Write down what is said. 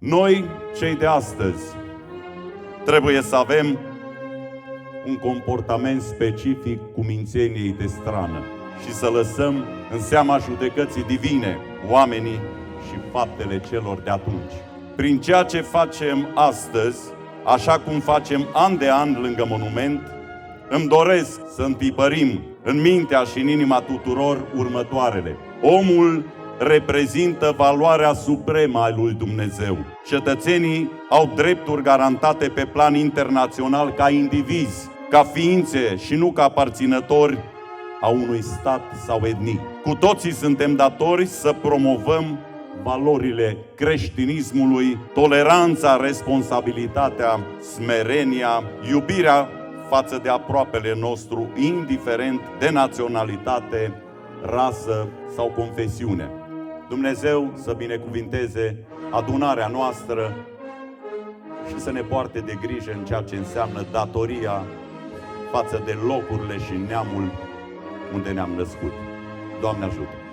Noi, cei de astăzi, trebuie să avem un comportament specific cumințeniei de strană și să lăsăm în seama judecății divine oamenii și faptele celor de atunci. Prin ceea ce facem astăzi, așa cum facem an de an lângă monument, îmi doresc să întipărim în mintea și în inima tuturor următoarele. Omul reprezintă valoarea supremă a lui Dumnezeu. Cetățenii au drepturi garantate pe plan internațional ca indivizi, ca ființe și nu ca aparținători a unui stat sau etnie. Cu toții suntem datori să promovăm valorile creștinismului, toleranța, responsabilitatea, smerenia, iubirea față de aproapele nostru, indiferent de naționalitate, rasă sau confesiune. Dumnezeu să binecuvinteze adunarea noastră și să ne poarte de grijă în ceea ce înseamnă datoria față de locurile și neamul unde ne-am născut. Doamne ajută!